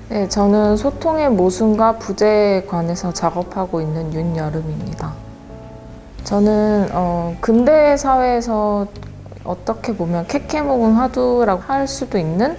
네, 저는 소통의 모순과 부재에 관해서 작업하고 있는 윤여름입니다. 저는 근대 사회에서 어떻게 보면 캐캐묵은 화두라고 할 수도 있는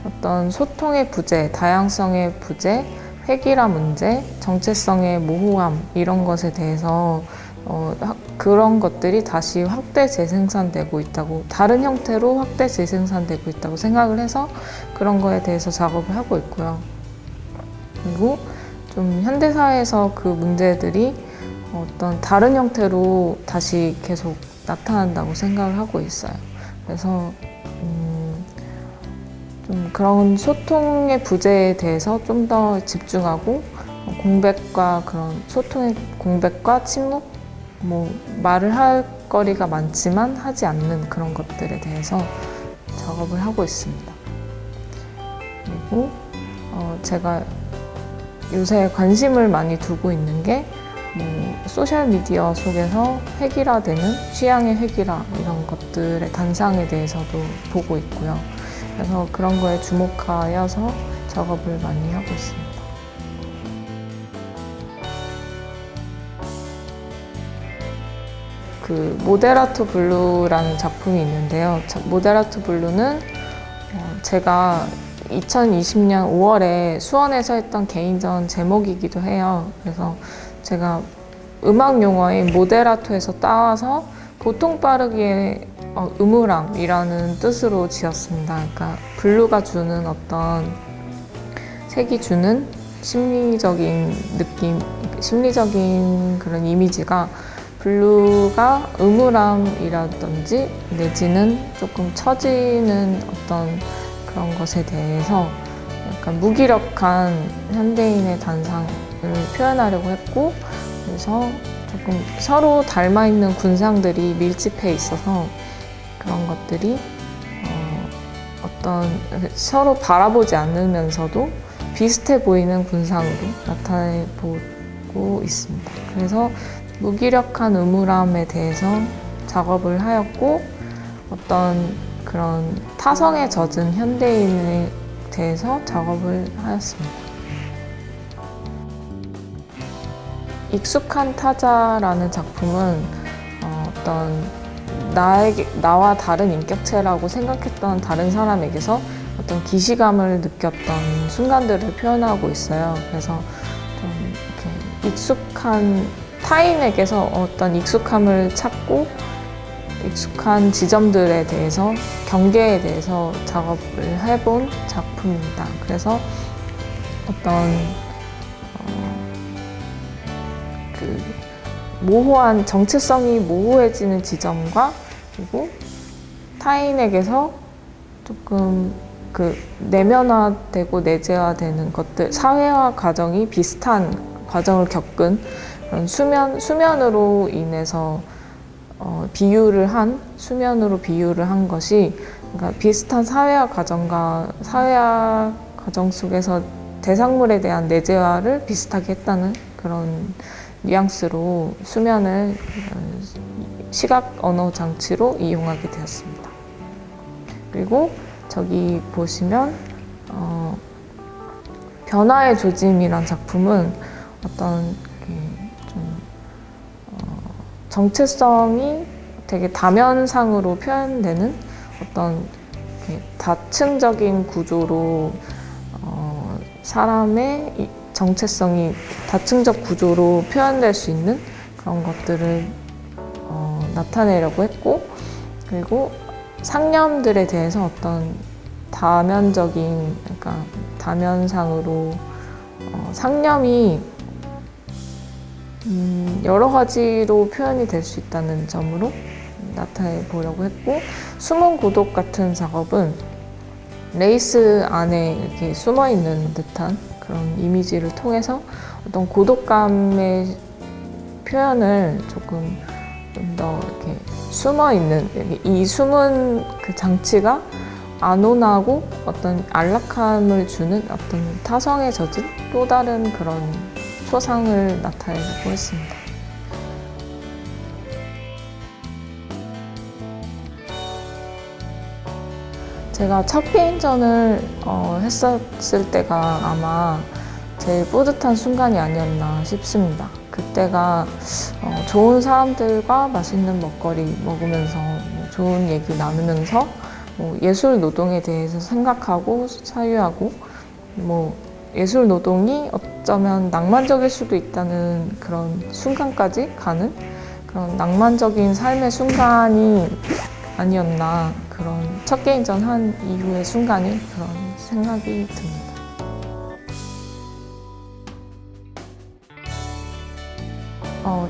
어떤 소통의 부재, 다양성의 부재, 획일화 문제, 정체성의 모호함 이런 것에 대해서 그런 것들이 다시 확대 재생산되고 있다고, 다른 형태로 확대 재생산되고 있다고 생각을 해서 그런 거에 대해서 작업을 하고 있고요. 그리고 좀 현대사회에서 그 문제들이 어떤 다른 형태로 다시 계속 나타난다고 생각을 하고 있어요. 그래서 좀 그런 소통의 부재에 대해서 좀 더 집중하고 공백과 그런 소통의 공백과 침묵, 말을 할 거리가 많지만 하지 않는 그런 것들에 대해서 작업을 하고 있습니다. 그리고 제가 요새 관심을 많이 두고 있는 게 소셜미디어 속에서 획일화되는 취향의 획일화 이런 것들의 단상에 대해서도 보고 있고요. 그래서 그런 거에 주목하여서 작업을 많이 하고 있습니다. 그 모데라토 블루라는 작품이 있는데요. 모데라토 블루는 제가 2020년 5월에 수원에서 했던 개인전 제목이기도 해요. 그래서 제가 음악 용어인 모데라토에서 따와서 보통 빠르기의 음울함이라는 뜻으로 지었습니다. 그러니까 블루가 주는 어떤 색이 주는 심리적인 느낌, 심리적인 그런 이미지가 블루가 음울함이라든지 내지는 조금 처지는 어떤 그런 것에 대해서 약간 무기력한 현대인의 단상을 표현하려고 했고, 그래서 조금 서로 닮아있는 군상들이 밀집해 있어서 그런 것들이 어떤 서로 바라보지 않으면서도 비슷해 보이는 군상으로 나타내보고 있습니다. 그래서 무기력한 음울함에 대해서 작업을 하였고, 어떤 그런 타성에 젖은 현대인에 대해서 작업을 하였습니다. 익숙한 타자라는 작품은 어떤 나와 다른 인격체라고 생각했던 다른 사람에게서 어떤 기시감을 느꼈던 순간들을 표현하고 있어요. 그래서 좀 이렇게 익숙한 타인에게서 어떤 익숙함을 찾고 익숙한 지점들에 대해서, 경계에 대해서 작업을 해본 작품입니다. 그래서 어떤 그 모호한 정체성이 모호해지는 지점과, 그리고 타인에게서 조금 그 내면화되고 내재화되는 것들, 사회화 과정이 비슷한 과정을 겪은 그런 수면으로 인해서 수면으로 비유를 한 것이, 그러니까 비슷한 사회화 과정 속에서 대상물에 대한 내재화를 비슷하게 했다는 그런 뉘앙스로 수면을 시각 언어 장치로 이용하게 되었습니다. 그리고 저기 보시면 변화의 조짐이란 작품은 어떤 정체성이 되게 다면상으로 표현되는 어떤 다층적인 구조로 사람의 정체성이 다층적 구조로 표현될 수 있는 그런 것들을 나타내려고 했고, 그리고 상념들에 대해서 어떤 다면적인, 그러니까 다면상으로 상념이 여러 가지로 표현이 될 수 있다는 점으로 나타내 보려고 했고, 숨은 고독 같은 작업은 레이스 안에 이렇게 숨어 있는 듯한 그런 이미지를 통해서 어떤 고독감의 표현을 조금 좀 더 이렇게 숨어 있는 이 숨은 그 장치가 안온하고 어떤 안락함을 주는 어떤 타성에 젖은 또 다른 그런 초상을 나타내려고 했습니다. 제가 첫 개인전을 했었을 때가 아마 제일 뿌듯한 순간이 아니었나 싶습니다. 그때가 좋은 사람들과 맛있는 먹거리 먹으면서 좋은 얘기 나누면서 예술 노동에 대해서 생각하고 사유하고 예술 노동이 어쩌면 낭만적일 수도 있다는 그런 순간까지 가는 그런 낭만적인 삶의 순간이 아니었나, 그런 첫 개인전 한 이후의 순간이 그런 생각이 듭니다.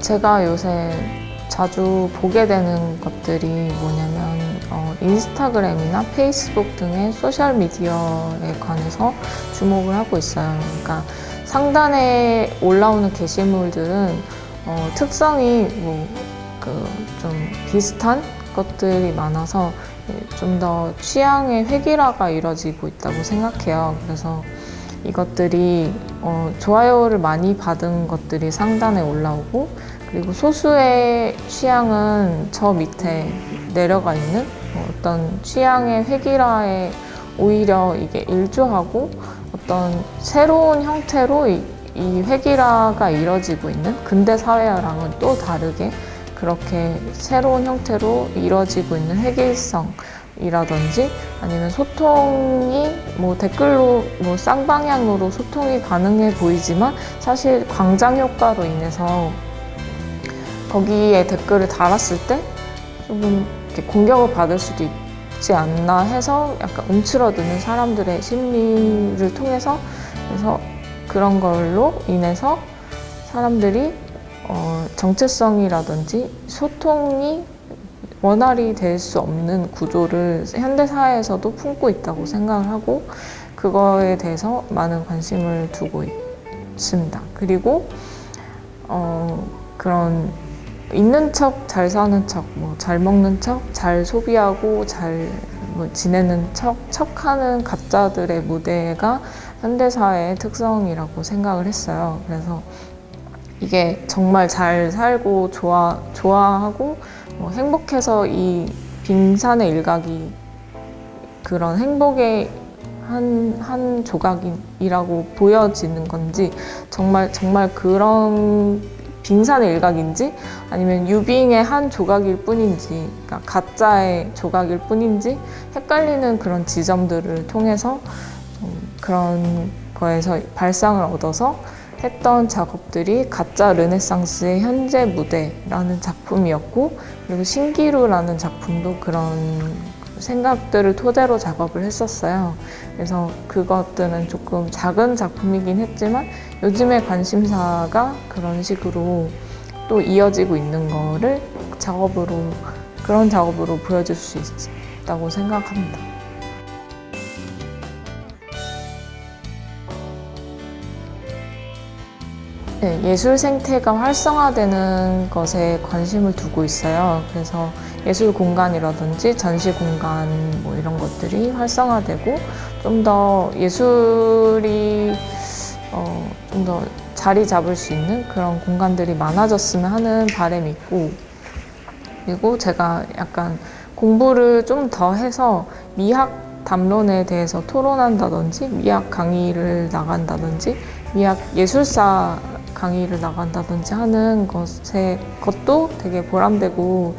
제가 요새 자주 보게 되는 것들이 뭐냐면 인스타그램이나 페이스북 등의 소셜미디어에 관해서 주목을 하고 있어요. 그러니까 상단에 올라오는 게시물들은 특성이 좀 비슷한 것들이 많아서 좀 더 취향의 획일화가 이루어지고 있다고 생각해요. 그래서 이것들이 좋아요를 많이 받은 것들이 상단에 올라오고, 그리고 소수의 취향은 저 밑에 내려가 있는 어떤 취향의 획일화에 오히려 이게 일조하고 어떤 새로운 형태로 이 획일화가 이루어지고 있는 근대 사회랑은 또 다르게 그렇게 새로운 형태로 이루어지고 있는 획일성이라든지 아니면 소통이 댓글로 쌍방향으로 소통이 가능해 보이지만 사실 광장 효과로 인해서 거기에 댓글을 달았을 때 조금 이렇게 공격을 받을 수도 있지 않나 해서 약간 움츠러드는 사람들의 심리를 통해서, 그래서 그런 걸로 인해서 사람들이 정체성이라든지 소통이 원활히 될 수 없는 구조를 현대사회에서도 품고 있다고 생각을 하고, 그거에 대해서 많은 관심을 두고 있습니다. 그리고 그런 있는 척, 잘 사는 척, 잘 먹는 척, 잘 소비하고 잘 지내는 척하는 가짜들의 무대가 현대사회의 특성이라고 생각을 했어요. 그래서 이게 정말 잘 살고 좋아하고 행복해서 이 빙산의 일각이 그런 행복의 한 조각이라고 보여지는 건지, 정말 그런 빙산의 일각인지 아니면 유빙의 한 조각일 뿐인지, 그러니까 가짜의 조각일 뿐인지 헷갈리는 그런 지점들을 통해서 그런 거에서 발상을 얻어서 했던 작업들이 가짜 르네상스의 현재 무대라는 작품이었고, 그리고 신기루라는 작품도 그런 생각들을 토대로 작업을 했었어요. 그래서 그것들은 조금 작은 작품이긴 했지만 요즘의 관심사가 그런 식으로 또 이어지고 있는 거를 그런 작업으로 보여줄 수 있다고 생각합니다. 네, 예술 생태가 활성화되는 것에 관심을 두고 있어요. 그래서 예술 공간이라든지 전시 공간 이런 것들이 활성화되고 좀 더 예술이 좀 더 자리 잡을 수 있는 그런 공간들이 많아졌으면 하는 바람이 있고, 그리고 제가 약간 공부를 좀 더 해서 미학 담론에 대해서 토론한다든지 미학 강의를 나간다든지 미학 예술사 강의를 나간다든지 하는 것도 되게 보람되고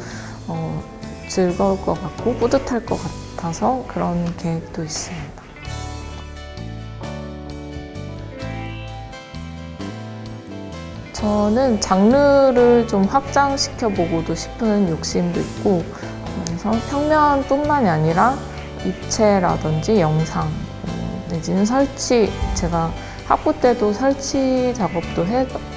즐거울 것 같고 뿌듯할 것 같아서 그런 계획도 있습니다. 저는 장르를 좀 확장시켜 보고도 싶은 욕심도 있고, 그래서 평면뿐만이 아니라 입체라든지 영상 내지는 설치, 제가 학부 때도 설치 작업도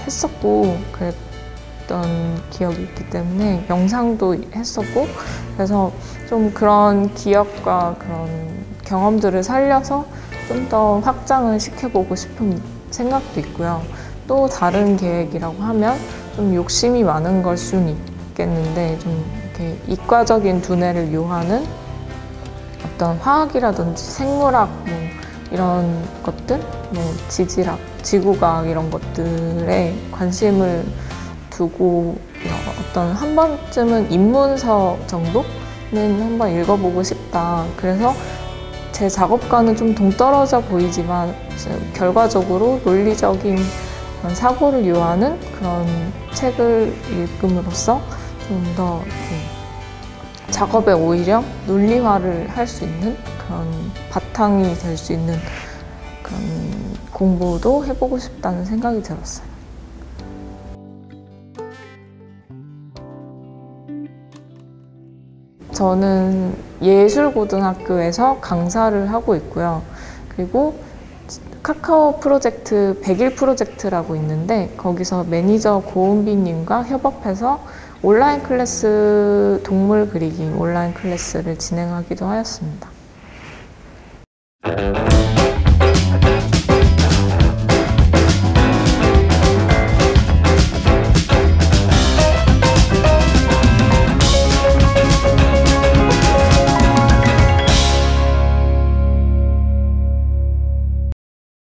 했었고 그랬던 기억이 있기 때문에 영상도 했었고, 그래서 좀 그런 기억과 그런 경험들을 살려서 좀 더 확장을 시켜보고 싶은 생각도 있고요. 또 다른 계획이라고 하면 좀 욕심이 많은 걸 수는 있겠는데 좀 이렇게 이과적인 두뇌를 요하는 어떤 화학이라든지 생물학 뭐 이런 것들, 뭐 지질학, 지구과학 이런 것들에 관심을 두고 어떤 한 번쯤은 입문서 정도는 한번 읽어보고 싶다. 그래서 제 작업과는 좀 동떨어져 보이지만 결과적으로 논리적인 그런 사고를 요하는 그런 책을 읽음으로써 좀 더 작업에 오히려 논리화를 할 수 있는 그런 바탕이 될 수 있는 그런 공부도 해보고 싶다는 생각이 들었어요. 저는 예술고등학교에서 강사를 하고 있고요. 그리고 카카오 프로젝트 100일 프로젝트라고 있는데 거기서 매니저 고은비님과 협업해서 온라인 클래스 동물 그리기 온라인 클래스를 진행하기도 하였습니다.